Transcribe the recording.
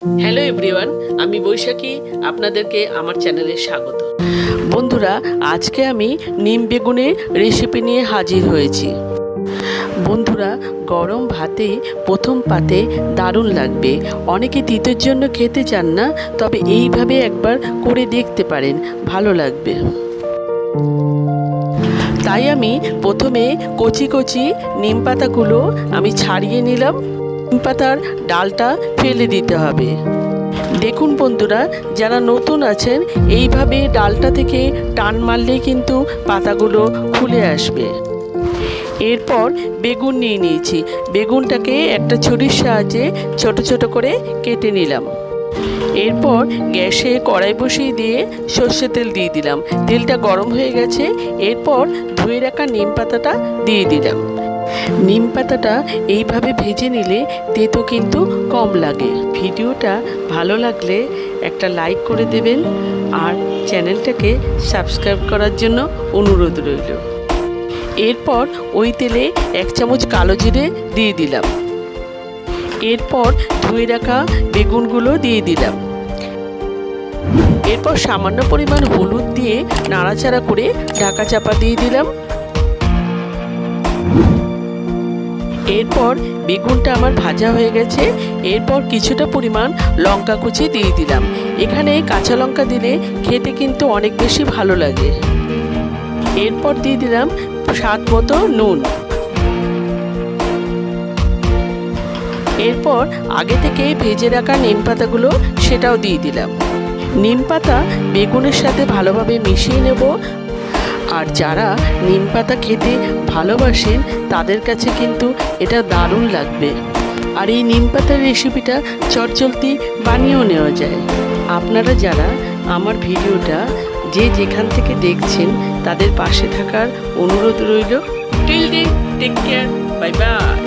Hello everyone, আমি বৈশাখী। আপনাদেরকে আমার চ্যানেলে স্বাগত। বন্ধুরা, আজকে আমি নিম বেগুনের রেসিপি নিয়ে হাজির হয়েছি। বন্ধুরা, গরম ভাতে প্রথম পাতে দারুণ লাগবে। অনেকে তিতের জন্য খেতে চান না, তবে এইভাবে একবার করে দেখতে পারেন, ভালো লাগবে। তাই আমি প্রথমে কচি কচি নিম পাতাগুলো আমি ছাড়িয়ে নিলাম। নিম পাতার ডালটা ফেলে দিতে হবে। দেখুন বন্ধুরা, যারা নতুন আছেন এইভাবে ডালটা থেকে টান মারলেই কিন্তু পাতাগুলো খুলে আসবে। এরপর বেগুন নিয়ে নিয়েছি। বেগুনটাকে একটা ছুরির সাহায্যে ছোট ছোট করে কেটে নিলাম। এরপর গ্যাসে কড়াই বসিয়ে দিয়ে সর্ষে তেল দিয়ে দিলাম। তেলটা গরম হয়ে গেছে। এরপর ধুয়ে রাখা নিম পাতাটা দিয়ে দিলাম। নিম পাতাটা এইভাবে ভেজে নিলে তেতো কিন্তু কম লাগে। ভিডিওটা ভালো লাগলে একটা লাইক করে দেবেন আর চ্যানেলটাকে সাবস্ক্রাইব করার জন্য অনুরোধ রইল। এরপর ওই তেলে 1 চামচ কালো জিরে দিয়ে দিলাম। এরপর ধুয়ে রাখা বেগুনগুলো দিয়ে দিলাম। এরপর সামান্য পরিমাণ হলুদ দিয়ে নাড়াচাড়া করে ঢাকা চাপা দিয়ে দিলাম। এরপর বেগুনটা আমার ভাজা হয়ে গেছে। এরপর কিছুটা পরিমাণ লঙ্কা কুচি দিয়ে দিলাম। এখানে কাঁচা লঙ্কা দিলে খেতে কিন্তু অনেক বেশি ভালো লাগে। এরপর দিয়ে দিলাম স্বাদ মতো নুন। এরপর আগে থেকে ভেজে রাখা নিম পাতাগুলো সেটাও দিয়ে দিলাম। নিম পাতা বেগুনের সাথে ভালোভাবে মিশিয়ে নেব। আর যারা নিম পাতা খেতে ভালোবাসেন তাদের কাছে কিন্তু এটা দারুণ লাগবে। আর এই নিম পাতার রেসিপিটা চটজলদি বানিয়েও নেওয়া যায়। আপনারা যারা আমার ভিডিওটা যে যেখান থেকে দেখছেন তাদের পাশে থাকার অনুরোধ রইল। Till day, take care, bye by.